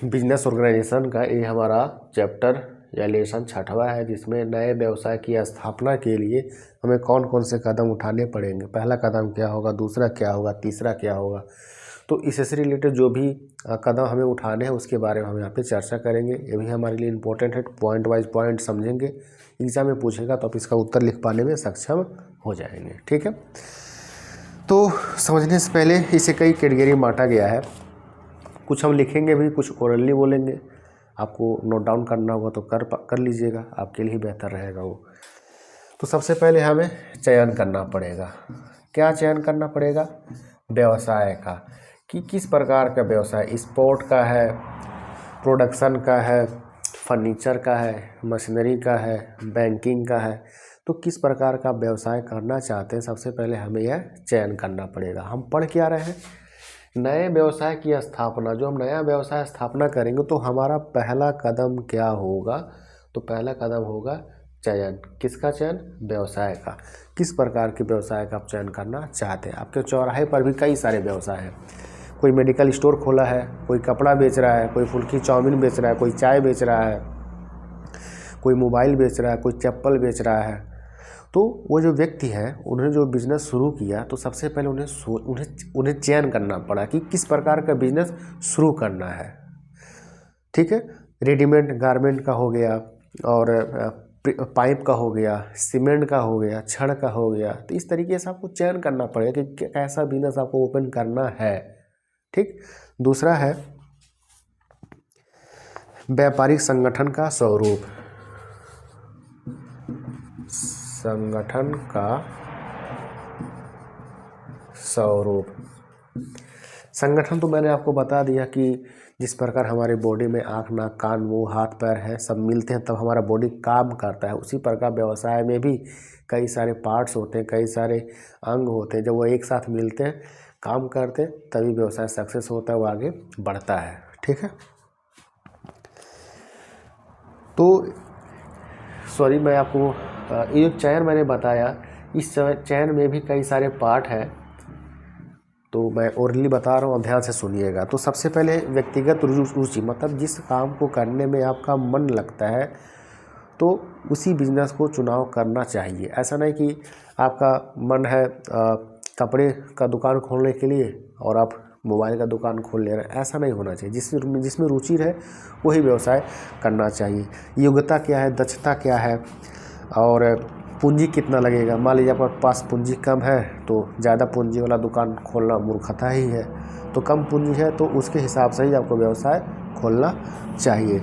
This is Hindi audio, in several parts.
बिजनेस ऑर्गेनाइजेशन का ये हमारा चैप्टर या लेसन 6वां है, जिसमें नए व्यवसाय की स्थापना के लिए हमें कौन कौन से कदम उठाने पड़ेंगे, पहला कदम क्या होगा, दूसरा क्या होगा, तीसरा क्या होगा। तो इससे रिलेटेड जो भी कदम हमें उठाने हैं उसके बारे में हम यहाँ पे चर्चा करेंगे। ये भी हमारे लिए इम्पोर्टेंट है, पॉइंट वाइज पॉइंट समझेंगे, एग्जाम में पूछेगा तो आप इसका उत्तर लिख पाने में सक्षम हो जाएंगे। ठीक है, तो समझने से पहले इसे कई कैटेगरी में बांटा गया है। कुछ हम लिखेंगे भी, कुछ ओरली बोलेंगे, आपको नोट डाउन करना होगा तो कर लीजिएगा, आपके लिए बेहतर रहेगा वो। तो सबसे पहले हमें चयन करना पड़ेगा। क्या चयन करना पड़ेगा? व्यवसाय का, कि किस प्रकार का व्यवसाय, स्पोर्ट का है, प्रोडक्शन का है, फर्नीचर का है, मशीनरी का है, बैंकिंग का है। तो किस प्रकार का व्यवसाय करना चाहते हैं, सबसे पहले हमें यह चयन करना पड़ेगा। हम पढ़ क्या रहे हैं? नए व्यवसाय की स्थापना। जो हम नया व्यवसाय स्थापना करेंगे तो हमारा पहला कदम क्या होगा? तो पहला कदम होगा चयन। किसका चयन? व्यवसाय का। किस प्रकार के व्यवसाय का आप चयन करना चाहते हैं? आपके चौराहे पर भी कई सारे व्यवसाय हैं। कोई मेडिकल स्टोर खोला है, कोई कपड़ा बेच रहा है, कोई फुल्की चाउमीन बेच रहा है, कोई चाय बेच रहा है, कोई मोबाइल बेच रहा है, कोई चप्पल बेच रहा है। तो वो जो व्यक्ति है, उन्होंने जो बिज़नेस शुरू किया तो सबसे पहले उन्हें चयन करना पड़ा कि किस प्रकार का बिज़नेस शुरू करना है। ठीक है, रेडीमेड गारमेंट का हो गया, और पाइप का हो गया, सीमेंट का हो गया, छड़ का हो गया। तो इस तरीके से आपको चयन करना पड़ेगा कि कैसा बिज़नेस आपको ओपन करना है। ठीक, दूसरा है व्यापारिक संगठन का स्वरूप। संगठन का स्वरूप। संगठन तो मैंने आपको बता दिया कि जिस प्रकार हमारे बॉडी में आँख, नाक, कान, मुंह, हाथ, पैर है, सब मिलते हैं तब हमारा बॉडी काम करता है। उसी प्रकार व्यवसाय में भी कई सारे पार्ट्स होते हैं, कई सारे अंग होते हैं। जब वो एक साथ मिलते हैं, काम करते हैं, तभी व्यवसाय सक्सेस होता है, वो आगे बढ़ता है। ठीक है, तो सॉरी, मैं आपको ये जो चयन मैंने बताया, इस चयन में भी कई सारे पार्ट हैं, तो मैं ओरली बता रहा हूँ, अब ध्यान से सुनिएगा। तो सबसे पहले व्यक्तिगत रुचि, मतलब जिस काम को करने में आपका मन लगता है तो उसी बिजनेस को चुनाव करना चाहिए। ऐसा नहीं कि आपका मन है कपड़े का दुकान खोलने के लिए और आप मोबाइल का दुकान खोल ले रहे हैं, ऐसा नहीं होना चाहिए। जिसमें रुचि रहे वही व्यवसाय करना चाहिए। योग्यता क्या है, दक्षता क्या है, और पूंजी कितना लगेगा। मान लीजिए आपके पास पूंजी कम है तो ज़्यादा पूंजी वाला दुकान खोलना मूर्खता ही है। तो कम पूंजी है तो उसके हिसाब से ही आपको व्यवसाय खोलना चाहिए।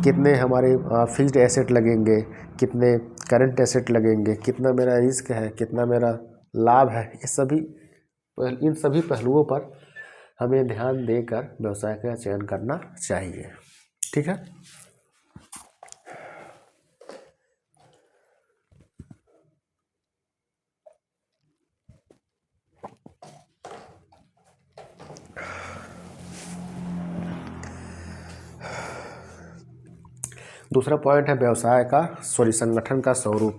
कितने हमारे फिक्स्ड एसेट लगेंगे, कितने करंट एसेट लगेंगे, कितना मेरा रिस्क है, कितना मेरा लाभ है, इन सभी पहलुओं पर हमें ध्यान देकर व्यवसाय का चयन करना चाहिए। ठीक है, दूसरा पॉइंट है संगठन का स्वरूप।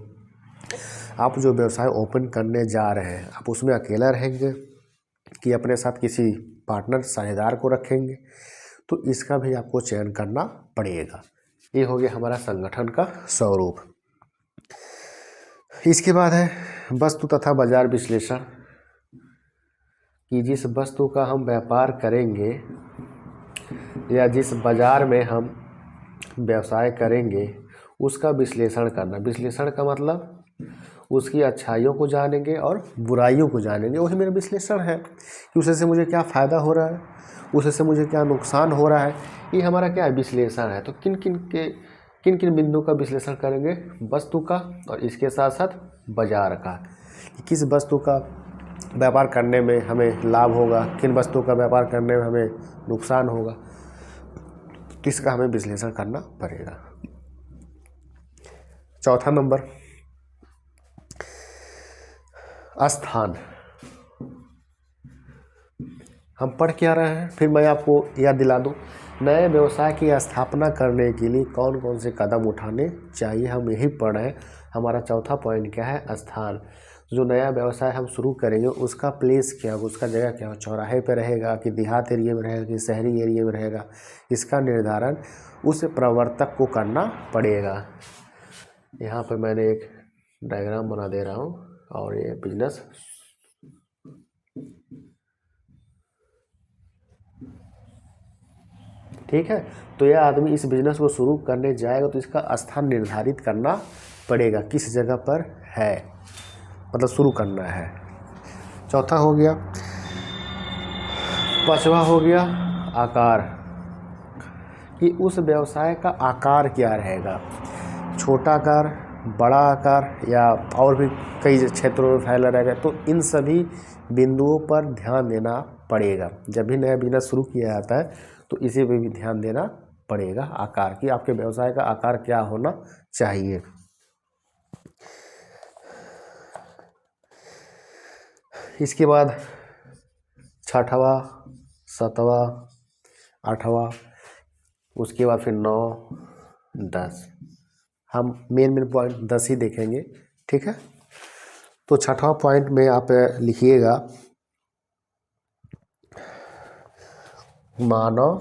आप जो व्यवसाय ओपन करने जा रहे हैं, आप उसमें अकेला रहेंगे कि अपने साथ किसी पार्टनर, साझेदार को रखेंगे, तो इसका भी आपको चयन करना पड़ेगा। ये हो गया हमारा संगठन का स्वरूप। इसके बाद है वस्तु तथा बाजार विश्लेषण, कि जिस वस्तु का हम व्यापार करेंगे या जिस बाजार में हम व्यवसाय करेंगे उसका विश्लेषण करना। विश्लेषण का मतलब उसकी अच्छाइयों को जानेंगे और बुराइयों को जानेंगे, वही मेरा विश्लेषण है कि उससे मुझे क्या फ़ायदा हो रहा है, उससे मुझे क्या नुकसान हो रहा है। ये हमारा क्या है? विश्लेषण है। तो किन किन बिंदुओं का विश्लेषण करेंगे? वस्तु का, और इसके साथ साथ बाजार का, किस वस्तु का व्यापार करने में हमें लाभ होगा, किन वस्तुओं का व्यापार करने में हमें नुकसान होगा, किसका हमें विश्लेषण करना पड़ेगा। चौथा नंबर, स्थान। हम पढ़ क्या रहे हैं, फिर मैं आपको याद दिला दूं। नए व्यवसाय की स्थापना करने के लिए कौन कौन से कदम उठाने चाहिए, हम यही पढ़ रहे हैं। हमारा चौथा पॉइंट क्या है? स्थान। जो नया व्यवसाय हम शुरू करेंगे उसका प्लेस क्या होगा, उसका जगह क्या होगा, चौराहे पे रहेगा कि देहात एरिया में रहेगा कि शहरी एरिया में रहेगा, इसका निर्धारण उस प्रवर्तक को करना पड़ेगा। यहाँ पर मैंने एक डायग्राम बना दे रहा हूँ और ये बिजनेस ठीक है। तो यह आदमी इस बिजनेस को शुरू करने जाएगा तो इसका स्थान निर्धारित करना पड़ेगा, किस जगह पर है, मतलब शुरू करना है। चौथा हो गया। पांचवा हो गया आकार, कि उस व्यवसाय का आकार क्या रहेगा, छोटा आकार, बड़ा आकार या और भी कई क्षेत्रों में फैला रहेगा। तो इन सभी बिंदुओं पर ध्यान देना पड़ेगा। जब भी नया बिजनेस शुरू किया जाता है तो इसी पे भी ध्यान देना पड़ेगा, आकार की, आपके व्यवसाय का आकार क्या होना चाहिए। इसके बाद छठवां, सातवां, आठवां, उसके बाद फिर 9, 10, हम मेन पॉइंट 10 ही देखेंगे, ठीक है। तो छठवां पॉइंट में आप लिखिएगा मानव,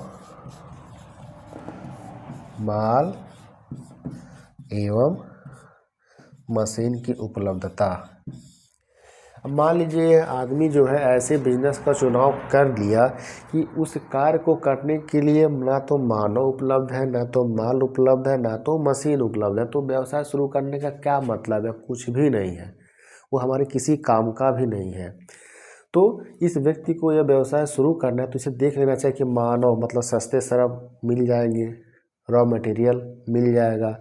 माल एवं मशीन की उपलब्धता। अब मान लीजिए आदमी जो है ऐसे बिजनेस का चुनाव कर लिया कि उस कार्य को करने के लिए ना तो मानव उपलब्ध है, ना तो माल उपलब्ध है, ना तो मशीन उपलब्ध है, तो व्यवसाय शुरू करने का क्या मतलब है, कुछ भी नहीं है, वो हमारे किसी काम का भी नहीं है। तो इस व्यक्ति को यह व्यवसाय शुरू करना है तो इसे देख लेना चाहिए कि मानव मतलब सस्ते शराब मिल जाएंगे, रॉ मटेरियल मिल जाएगा,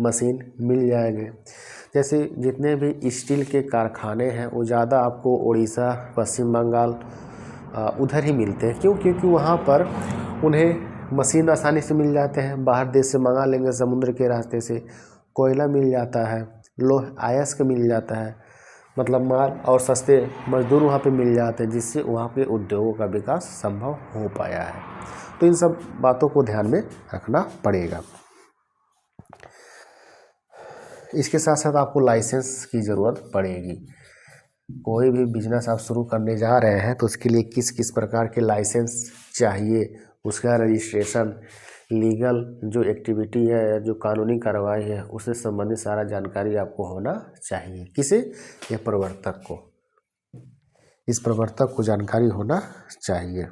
मशीन मिल जाएंगे। जैसे जितने भी स्टील के कारखाने हैं वो ज़्यादा आपको उड़ीसा, पश्चिम बंगाल उधर ही मिलते हैं। क्यों? क्योंकि वहाँ पर उन्हें मशीन आसानी से मिल जाते हैं, बाहर देश से मंगा लेंगे समुद्र के रास्ते से, कोयला मिल जाता है, लोह अयस्क मिल जाता है, मतलब माल और सस्ते मजदूर वहाँ पे मिल जाते हैं, जिससे वहाँ पे उद्योगों का विकास संभव हो पाया है। तो इन सब बातों को ध्यान में रखना पड़ेगा। इसके साथ साथ आपको लाइसेंस की ज़रूरत पड़ेगी। कोई भी बिजनेस आप शुरू करने जा रहे हैं तो उसके लिए किस किस प्रकार के लाइसेंस चाहिए, उसका रजिस्ट्रेशन, लीगल जो एक्टिविटी है, जो कानूनी कार्रवाई है, उससे संबंधित सारा जानकारी आपको होना चाहिए। किसे? यह प्रवर्तक को, इस प्रवर्तक को जानकारी होना चाहिए।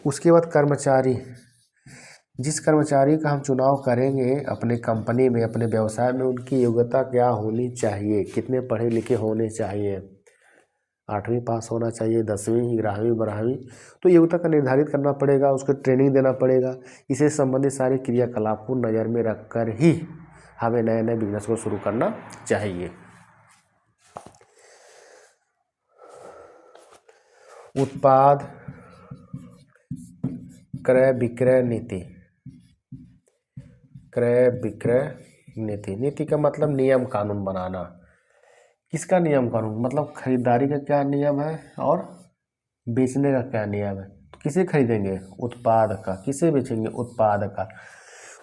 उसके बाद कर्मचारी, जिस कर्मचारी का हम चुनाव करेंगे अपने कंपनी में, अपने व्यवसाय में, उनकी योग्यता क्या होनी चाहिए, कितने पढ़े लिखे होने चाहिए, 8वीं पास होना चाहिए, 10वीं, 11वीं, 12वीं। तो योग्यता का निर्धारित करना पड़ेगा, उसको ट्रेनिंग देना पड़ेगा। इससे संबंधित सारे क्रियाकलाप को नज़र में रखकर ही हमें नए नए बिजनेस को शुरू करना चाहिए। उत्पाद क्रय विक्रय नीति, क्रय विक्रय नीति, नीति का मतलब नियम कानून बनाना। किसका नियम कानून? मतलब खरीदारी का क्या नियम है और बेचने का क्या नियम है। तो किसे खरीदेंगे? उत्पाद का। किसे बेचेंगे? उत्पाद का।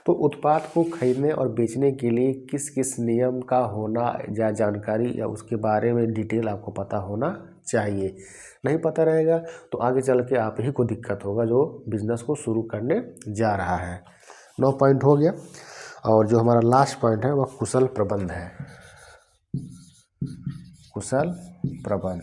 तो उत्पाद को खरीदने और बेचने के लिए किस किस नियम का होना या जानकारी या उसके बारे में डिटेल आपको पता होना चाहिए। नहीं पता रहेगा तो आगे चल के आप ही को दिक्कत होगा जो बिजनेस को शुरू करने जा रहा है। 9 पॉइंट हो गया। और जो हमारा लास्ट पॉइंट है वह कुशल प्रबंध है। कुशल प्रबंध।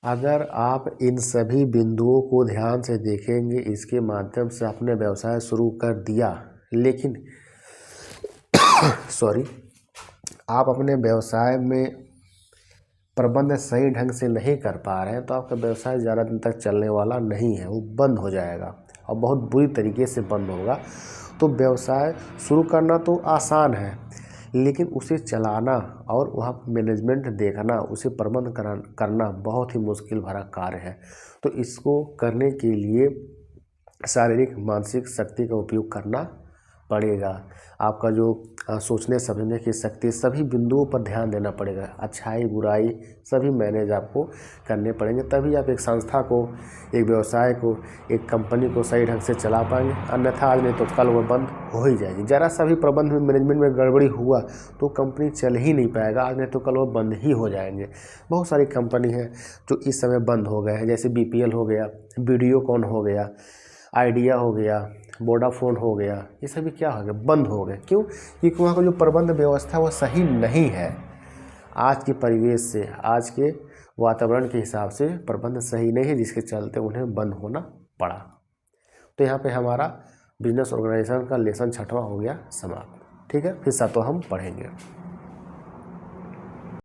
अगर आप इन सभी बिंदुओं को ध्यान से देखेंगे, इसके माध्यम से आपने व्यवसाय शुरू कर दिया, लेकिन आप अपने व्यवसाय में प्रबंध सही ढंग से नहीं कर पा रहे हैं तो आपका व्यवसाय ज़्यादा दिन तक चलने वाला नहीं है, वो बंद हो जाएगा और बहुत बुरी तरीके से बंद होगा। तो व्यवसाय शुरू करना तो आसान है, लेकिन उसे चलाना और वहाँ मैनेजमेंट देखना, उसे प्रबंध करना बहुत ही मुश्किल भरा कार्य है। तो इसको करने के लिए शारीरिक मानसिक शक्ति का उपयोग करना पड़ेगा। आपका जो सोचने समझने की शक्ति, सभी बिंदुओं पर ध्यान देना पड़ेगा। अच्छाई बुराई सभी मैनेज आपको करने पड़ेंगे, तभी आप एक संस्था को, एक व्यवसाय को, एक कंपनी को सही ढंग से चला पाएंगे। अन्यथा आज नहीं तो कल वो बंद हो ही जाएगी। ज़रा सा भी प्रबंध में, मैनेजमेंट में गड़बड़ी हुआ तो कंपनी चल ही नहीं पाएगा। आज नहीं तो कल वो बंद ही हो जाएंगे। बहुत सारी कंपनी हैं जो इस समय बंद हो गए हैं, जैसे BPL हो गया, वीडियोकॉन हो गया, आइडिया हो गया, वोडाफोन हो गया। ये सभी क्या हो गया, बंद हो गए। क्यों? क्योंकि वहाँ का जो प्रबंध व्यवस्था वो सही नहीं है। आज के परिवेश से, आज के वातावरण के हिसाब से प्रबंध सही नहीं है, जिसके चलते उन्हें बंद होना पड़ा। तो यहाँ पे हमारा बिजनेस ऑर्गेनाइजेशन का लेसन 6वां हो गया समाप्त। ठीक है, फिर 7वां हम पढ़ेंगे।